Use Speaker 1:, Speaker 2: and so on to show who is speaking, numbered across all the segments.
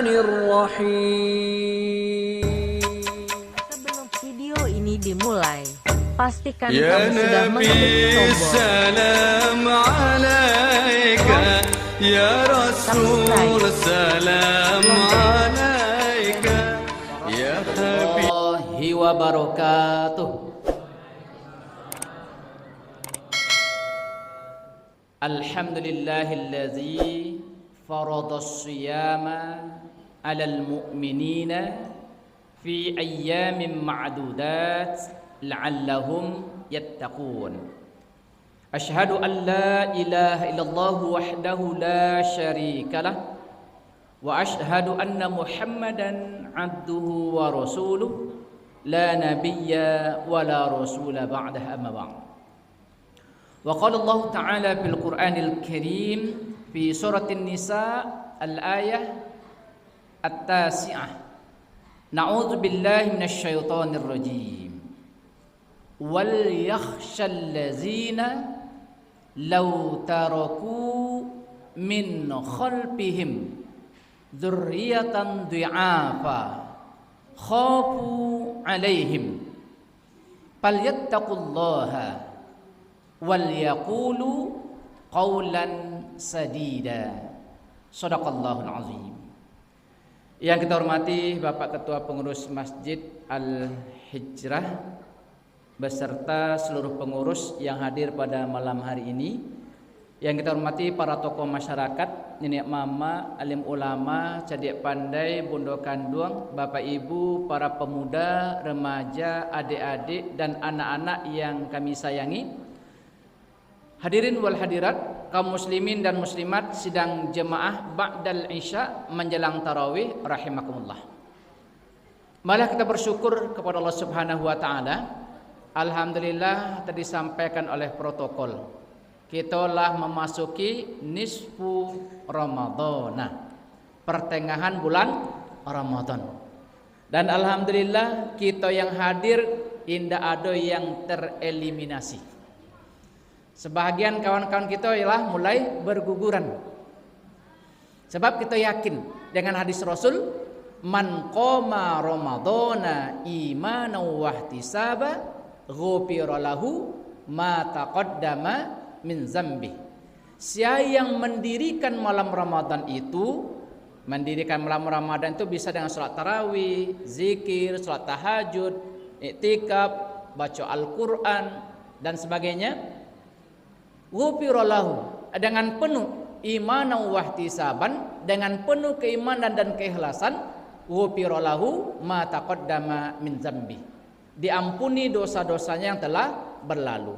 Speaker 1: Sebelum video ini dimulai, pastikan kamu sudah mengklik tombol
Speaker 2: salam alaika ya Rasul salam alaika ya Habib
Speaker 3: wa barakatuh. Alhamdulillahillazi farada as-siyama 'alal mu'minina fi ayyamin ma'dudat la'allahum yattaqun. Ashhadu an la ilaha illallah wahdahu la syarikalah wa ashhadu anna Muhammadan 'abduhu wa rasuluh la nabiyya wa la rasula ba'dahu amma ba'd. Wa qala Allah ta'ala fil Qur'anil Karim fi suratin Nisa al-ayah at-tasi'ah. Na'udzu billahi minasy syaithanir rajim. Wal yakhshal ladzina law taraku min khalfihim dzurriyyatan dhi'afa khafu 'alaihim falyattaqullaha wal yaqulu qawlan sadida. Shadaqallahul azim. Yang kita hormati Bapak Ketua Pengurus Masjid Al-Hijrah beserta seluruh pengurus yang hadir pada malam hari ini. Yang kita hormati para tokoh masyarakat, nenek mama, alim ulama, cadik pandai, bondo kandung, bapak ibu, para pemuda, remaja, adik-adik dan anak-anak yang kami sayangi. Hadirin wal hadirat, kaum muslimin dan muslimat sidang jemaah ba'dal isya menjelang tarawih rahimakumullah. Malah kita bersyukur kepada Allah Subhanahu wa taala. Alhamdulillah tadi disampaikan oleh protokol. Kita telah memasuki nisfu Ramadan, pertengahan bulan Ramadan. Dan alhamdulillah kita yang hadir indah ada yang tereliminasi. Sebahagian kawan-kawan kita ialah mulai berguguran. Sebab kita yakin dengan hadis Rasul, man qoma ramadhana imanan wa ihtisaba ghufira lahu ma taqaddama min zambi. Siapa yang mendirikan malam Ramadan itu, mendirikan malam Ramadan itu bisa dengan salat tarawih, zikir, salat tahajud, iktikaf, baca Al-Qur'an dan sebagainya. Ghufirallahu, dengan penuh imanan wa ihtisaban, dengan penuh keimanan dan keikhlasan, ghufirallahu ma taqaddama min zambi, diampuni dosa-dosanya yang telah berlalu.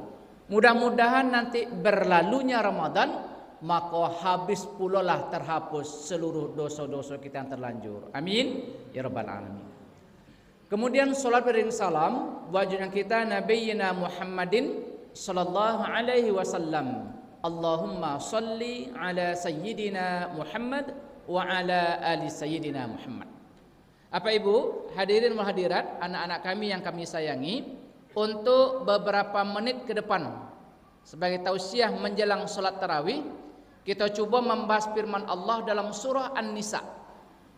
Speaker 3: Mudah-mudahan nanti berlalunya Ramadan maka habis pula lah terhapus seluruh dosa-dosa kita yang terlanjur. Amin ya rabbal alamin. Kemudian salat beriring salam wajibnya kita nabiyina Muhammadin sallallahu alaihi wasallam. Allahumma salli ala sayyidina Muhammad wa ala ali sayyidina Muhammad. Apa ibu, hadirin wal hadirat, anak-anak kami yang kami sayangi, untuk beberapa menit ke depan sebagai tausiah menjelang salat tarawih, kita coba membahas firman Allah dalam surah An-Nisa.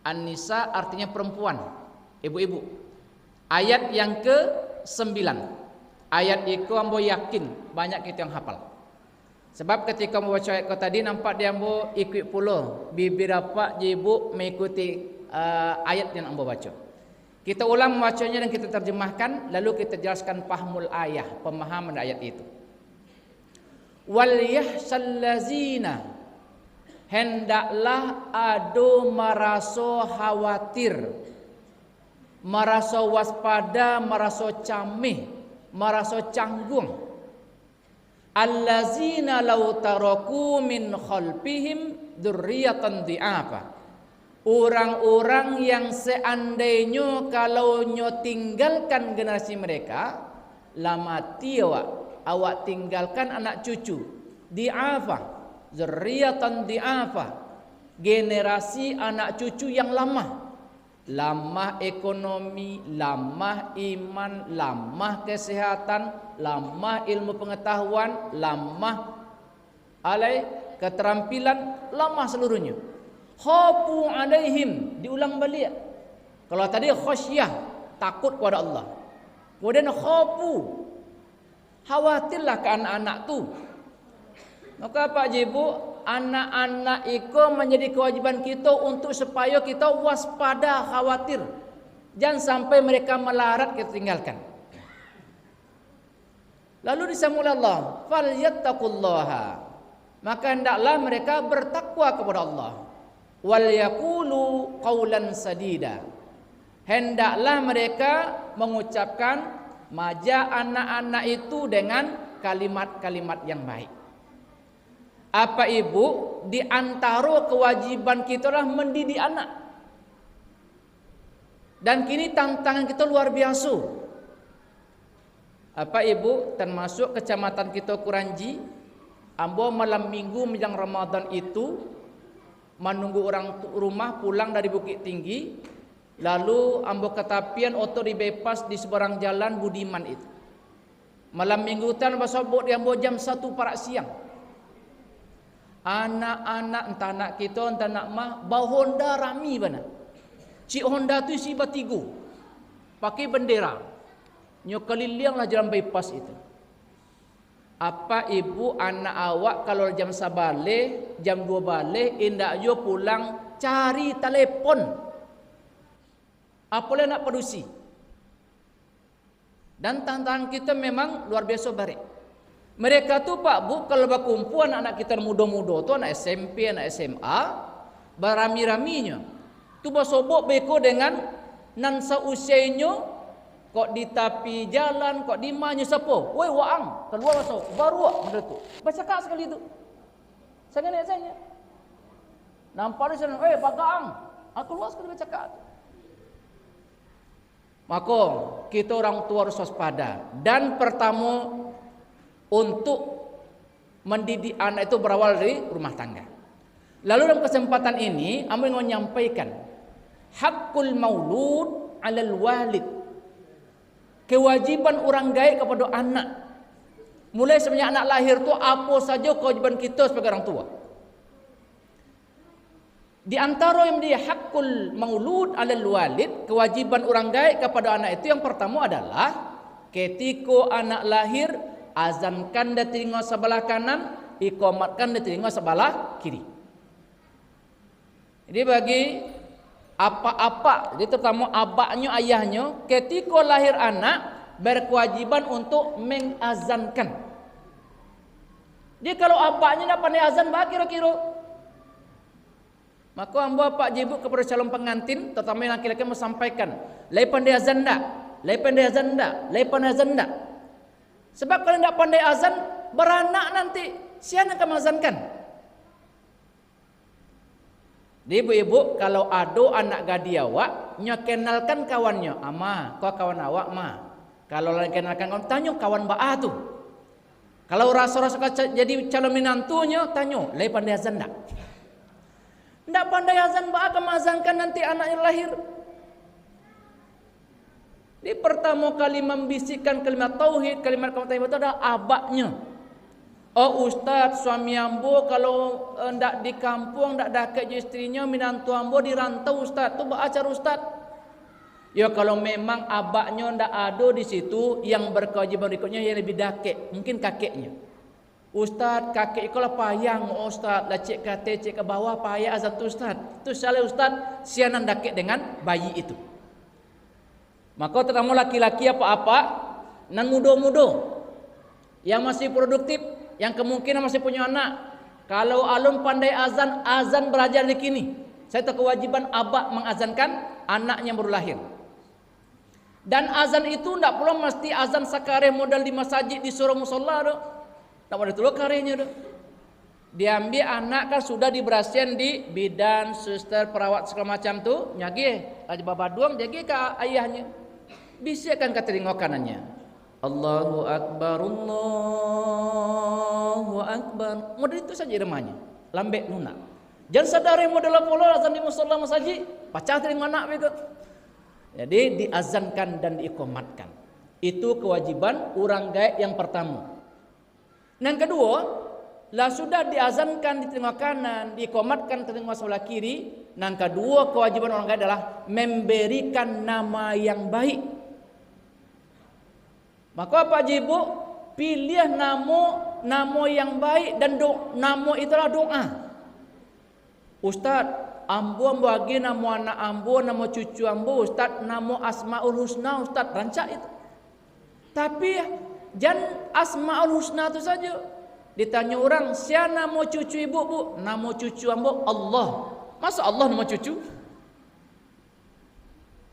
Speaker 3: An-Nisa artinya perempuan, ibu-ibu. Ayat yang ke-9. Ayat itu ambo yakin banyak kita yang hafal. Sebab ketika membaca ayat tadi nampak dia ambo ikut pula bibir apa ibu mengikuti ayat yang ambo baca. Kita ulang membacanya dan kita terjemahkan, lalu kita jelaskan fahmul ayah, pemahaman ayat itu. Wal yahsal lazina, hendaklah ado maraso khawatir, maraso waspada, maraso camih, maraso canggung. Allazina law taraku min khalfihim dzurriyyatan dhi'afa, orang-orang yang seandainya kalau nyo tinggalkan generasi mereka, lamati awak tinggalkan anak cucu, dhi'afa, dzurriyyatan dhi'afa, generasi anak cucu yang lamah. Lamah ekonomi, lamah iman, lamah kesehatan, lamah ilmu pengetahuan, lamah alai keterampilan, lamah seluruhnya. Khafu alaihim, diulang balik. Kalau tadi khasyah, takut kepada Allah. Kemudian khafu, khawatirlah ke anak-anak tu. Maka Pak Ibu, anak-anak itu menjadi kewajiban kita untuk supaya kita waspada, khawatir. Jangan sampai mereka melarat kita tinggalkan. Lalu disambung Allah, falyattaqullaha. Maka hendaklah mereka bertakwa kepada Allah. Wal yaqulu qaulan sadida. Hendaklah mereka mengucapkan maja anak-anak itu dengan kalimat-kalimat yang baik. Apa Ibu, di antara kewajiban kita adalah mendidik anak. Dan kini tantangan kita luar biasa. Apa Ibu, termasuk kecamatan kita Kuranji, ambo malam minggu menjelang Ramadan itu menunggu orang rumah pulang dari Bukit Tinggi, lalu ambo ketapian oto di bypass di seberang jalan Budiman itu. Malam minggu tan basobot di ambo jam 1 parak siang. Anak-anak entah anak kita entah anak mah bawa Honda rami bana. Cik Honda tu isi batigo. Pakai bendera. Nyo kelilinglah jalan bypass itu. Apa Ibu, anak awak kalau jam 1 balik, jam 2 balik, indak yo pulang cari telepon. Apalah nak produksi. Dan tantangan kita memang luar biasa baik. Mereka tu Pak Bu, kalau berkumpul anak-anak kita muda-muda tu, anak SMP, anak SMA, berami-raminya. Tu bersobok beko dengan nan seusianya. Kok di tepi jalan, kok di mana siapa? Woi waang, keluar masuk. Baru benda tu. Baca kak sekali tu. Saya nak saya. Nampak dia sana, bagaang. Aku keluar sekali baca kak. Maka kita orang tua harus waspada. Dan pertama untuk mendidik anak itu berawal dari rumah tangga. Lalu dalam kesempatan ini, Amri mau menyampaikan hakul maulud 'alal walid. Kewajiban orang gaib kepada anak. Mulai semenjak anak lahir tu apa saja kewajiban kita sebagai orang tua. Di antara yang menjadi hakul maulud 'alal walid, kewajiban orang gaib kepada anak itu yang pertama adalah ketika anak lahir, azankan dia telinga sebelah kanan, iqamatkan dia telinga sebelah kiri. Jadi bagi apa-apa, jadi terutama abaknya, ayahnya, ketika lahir anak berkewajiban untuk mengazankan. Dia kalau abaknya nak pandai azan, bah kira-kira. Maka hamba Pak Jibu kepada calon pengantin, terutama yang laki-laki, menyampaikan, lai pandai azan tak? Lai pandai azan tak? Lai pandai azan tak? Sebab kalau tidak pandai azan, beranak nanti, siapa akan mengazankan? Ibu-ibu, kalau ada anak gadi awak, nyo kenalkan kawannya. Ama, kau kawan awak ma. Kalau lagi kenalkan kawan, tanya kawan baa tu. Kalau rasa-rasa jadi calon menantunya, tanya, lai pandai azan tak? Tidak pandai azan, baa akan mengazankan nanti anaknya lahir. Di pertama kali membisikkan kalimat tauhid, kalimat tauhid itu adalah abaknya. Oh Ustaz, suami ambo kalau ndak di kampung, ndak dekat istrinya, minantu ambo di rantau Ustaz, tu beracar Ustaz. Ya kalau memang abaknya ndak ada di situ, yang berkewajiban berikutnya yang lebih dekat, mungkin kakeknya. Ustaz, kakek ikolah payang Ustaz, lah cek kate cek ke bawah payah azan tu Ustaz. Tu salah Ustaz, sianan dekat dengan bayi itu. Maka terutama laki-laki apa-apa nan muda-muda yang masih produktif, yang kemungkinan masih punya anak. Kalau alun pandai azan, azan belajar di kini. Saya tahu kewajiban abak mengazankan anaknya baru lahir. Dan azan itu tidak pula mesti azan sakareh modal di masjid di surau musola tu. Tak boleh dulu karehnya tu. Diambil anak kan sudah diberasian di bidan, suster, perawat segala macam tu, nyagi aja babaduang jagi ke ayahnya. Bisikan ke telinga kanannya. Allahu Akbar, Allahu Akbar. Model itu saja irmanya. Lambek lunak. Jangan sadari model pola azan di musalla masjid. Pacah telinga anak begitu. Jadi diazankan dan diiqamatkan. Itu kewajiban orang gaib yang pertama. Yang kedua, lah sudah diazankan di telinga kanan, dikomatkan ke telinga sebelah kiri. Yang kedua kewajiban orang kaya adalah memberikan nama yang baik. Maka Pak Jibu pilih nama yang baik dan nama itulah doa. Ustaz, ambo bagi nama anak ambo, nama cucu ambo, Ustaz, nama Asmaul Husna, Ustaz, rancak itu. Tapi jangan Asmaul Husna itu saja. Ditanya orang, siapa nama cucu ibu, Bu? Nama cucu ambo Allah. Masa Allah nama cucu?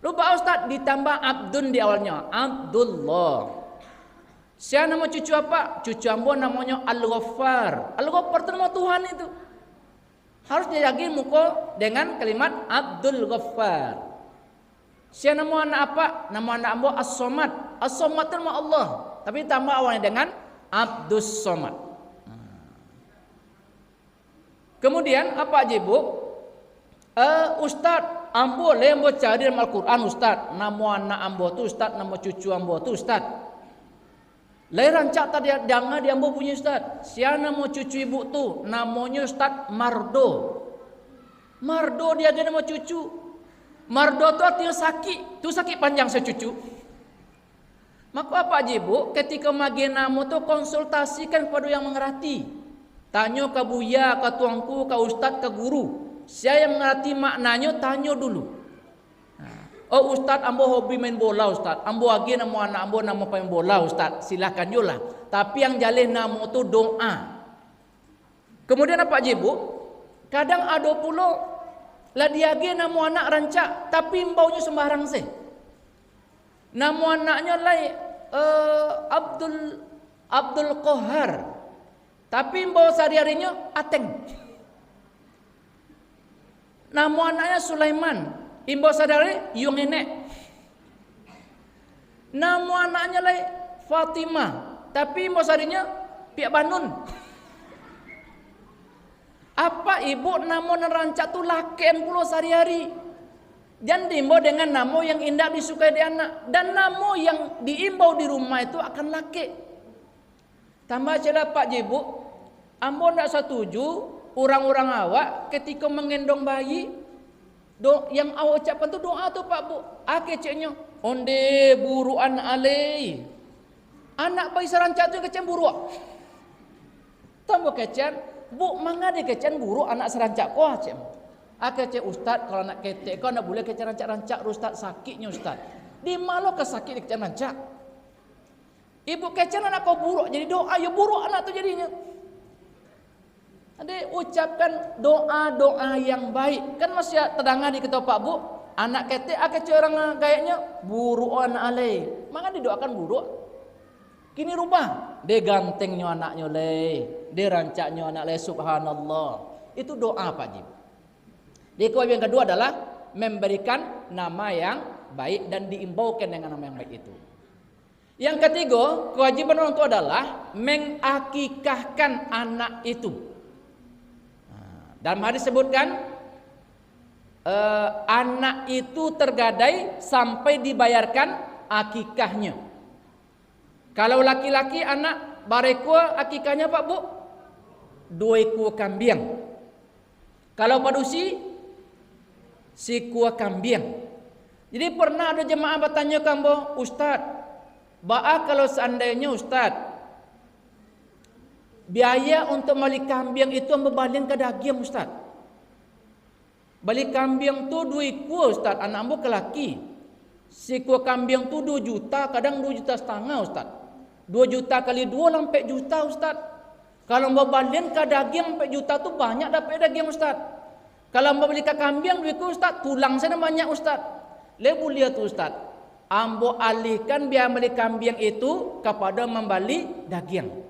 Speaker 3: Lupa Ustaz, ditambah Abdun di awalnya. Abdullah. Siapa nama cucu apa? Cucu ambo namanya Al-Ghaffar. Al-Ghaffar itu nama Tuhan itu. Harus dijaga muka dengan kalimat Abdul Ghaffar. Siapa nama anak apa? Nama anak ambo As-Somad. As-Somad itu nama Allah. Tapi tambah awalnya dengan Abdus Somad. Kemudian apa aja Bu? Ustaz, ambo boleh ambo cari dalam Al-Quran Ustaz. Nama anak ambo tu Ustaz, nama cucu ambo tu Ustaz. Lai rancak tadi jangan dia ambo punya Ustaz. Siapa nama cucu ibu tu? Namanya Ustaz Mardo. Mardo dia ada nama cucu. Mardo tu artinya sakit. Tu sakit panjang secucu. Maka apa aja Bu? Ketika magi nama tu konsultasikan kepada yang mengerti. Tanya ke buya, ke tuanku, ke ustaz, ke guru. Siapa yang mengerti maknanya, tanya dulu. Oh Ustaz, ambo hobi main bola Ustaz. Ambo lagi nama anak ambo nama main bola Ustaz. Silakan julah. Tapi yang jalin nama tu doa. Kemudian apa aja Bu? Kadang ada pula lah dia lagi nama anak rancak, tapi baunya sembarang sih. Nama anaknya lai Abdul Qahar. Tapi bau sehari-harinya Ateng. Nama anaknya Sulaiman. Imbau sadari yung nenek. Nama anaknya lai Fatimah. Tapi imbau sadarinya Pihak Banun. Apa ibu nama nerancak tu laken puluh sehari-hari. Jangan diimbau dengan nama yang indah disukai di anak. Dan nama yang diimbau di rumah itu akan laki. Tambah celah Pak Jibu. Ambo tidak setuju orang-orang awak ketika mengendong bayi. Yang awak ucapkan tu doa tu Pak Bu. Keceknya onde buruan alai. Anak bayi serancak tu kecen buruk. Tambah kecen, Bu mangga dia kecen buruk anak serancak ko cek. Kecek Ustaz kalau anak ketek kau nak boleh kecen rancak-rancak Ustaz sakitnya Ustaz. Di malu ke sakit dia kecen rancak. Ibu kecen anak kau buruk jadi doa ya buruk anak tu jadinya. Ada ucapkan doa-doa yang baik. Kan masih terdengar di ketua Pak Bu. Anak ketek kecil orang kayaknya buruk anak alai. Maka didoakan buruk. Kini rubah. Dia gantengnya anaknya leh. Dia rancaknya anak leh. Subhanallah. Itu doa Pak Jib. Jadi kewajiban yang kedua adalah memberikan nama yang baik dan diimbaukan dengan nama yang baik itu. Yang ketiga, kewajiban orang tua adalah mengakikahkan anak itu. Dalam hadis sebutkan anak itu tergadai sampai dibayarkan akikahnya. Kalau laki-laki anak barekua akikahnya Pak Bu 2 ekor kambing. Kalau padusi sekor kambing. Jadi pernah ada jemaah bertanya kambo, Ustaz, kalau seandainya Ustaz biaya untuk beli kambing itu membaling ke daging Ustaz. Beli kambing tu 2 ekor Ustaz, anak ambo kelaki. Sekor kambing tu 2 juta, kadang 2,5 juta Ustaz. 2 juta kali 2 sampai juta Ustaz. Kalau mau baling ke daging 4 juta tu banyak dapat daging Ustaz. Kalau mau beli ke kambing 2 ekor Ustaz, tulang sana banyak Ustaz. Lebu lihat tu Ustaz. Ambo alihkan biaya beli kambing itu kepada membeli daging.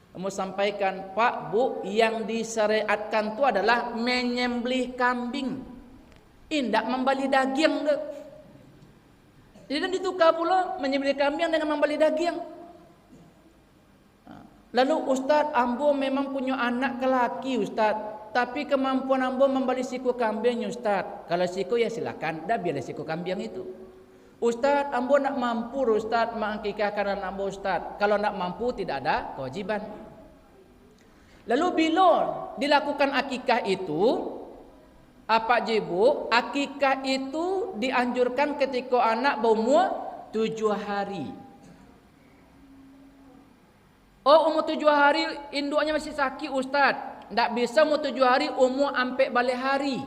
Speaker 3: Kamu sampaikan Pak Bu, yang disyariatkan itu adalah menyembelih kambing, tidak membeli daging. Jadi ditukar pula menyembelih kambing dengan membeli daging. Lalu Ustaz, ambo memang punya anak lelaki Ustaz, tapi kemampuan ambo membeli siku kambing Ustaz. Kalau siku ya silakan, dah biar siku kambing itu. Ustaz, ambo nak mampu Ustaz mengakikahkan anak ambo Ustaz. Kalau nak mampu tidak ada kewajiban. Lalu bila dilakukan akikah itu, apa jibu? Akikah itu dianjurkan ketika anak berumur 7 hari. Oh, umur 7 hari induknya masih sakit Ustaz. Tak bisa umur 7 hari umur sampai balik hari.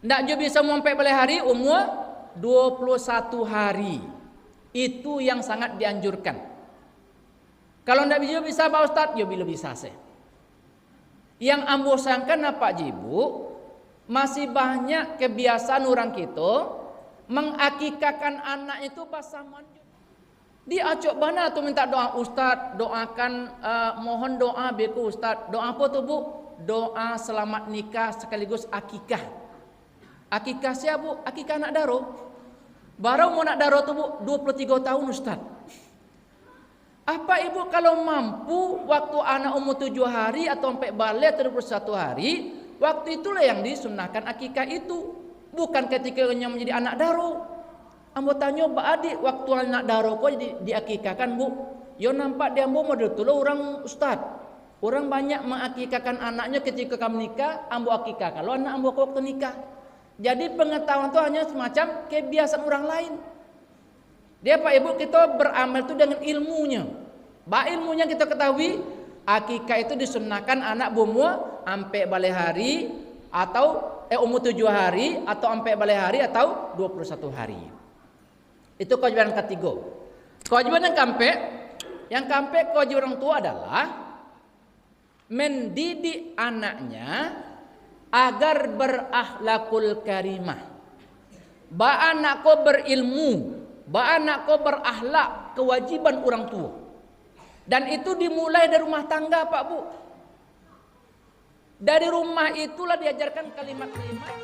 Speaker 3: Tak juga bisa umur sampai balik hari umur 21 hari. Itu yang sangat dianjurkan. Kalau tidak bisa Pak Ustaz, ya bila bisa saya. Yang ambo sangkan apa jibu, masih banyak kebiasaan orang kita mengakikakan anak itu pasangan. Dia acok bana tu minta doa Ustaz, doakan mohon doa beku Ustaz. Doa apa tu Bu? Doa selamat nikah sekaligus akikah. Akikah siapa Bu? Akikah anak daro. Baru mau nak daro tu Bu 23 tahun Ustaz. Apa ibu kalau mampu waktu anak umur 7 hari atau sampai balik 21 hari, waktu itulah yang disunnahkan akikah itu, bukan ketika menjadi anak daro. Ambo tanya Pak Adik, waktu anak daro kok diakikahkan Bu? Yo nampak dia ambo model tu orang Ustaz. Orang banyak mengakikahkan anaknya ketika kamu nikah, ambo akikah. Kalau anak ambo waktu nikah. Jadi pengetahuan itu hanya semacam kebiasaan orang lain. Dia Pak Ibu kita beramal itu dengan ilmunya. Ilmunya kita ketahui akikah itu disunnahkan anak berumur sampai balik hari atau umur 7 hari atau sampai balik hari atau 21 hari. Itu kewajiban ketiga. Kewajiban yang keempat kewajiban orang tua adalah mendidik anaknya agar berakhlakul karimah. Ba anak ko berilmu, ba anak ko berakhlak, kewajiban orang tua. Dan itu dimulai dari rumah tangga Pak Bu. Dari rumah itulah diajarkan kalimat-kalimat.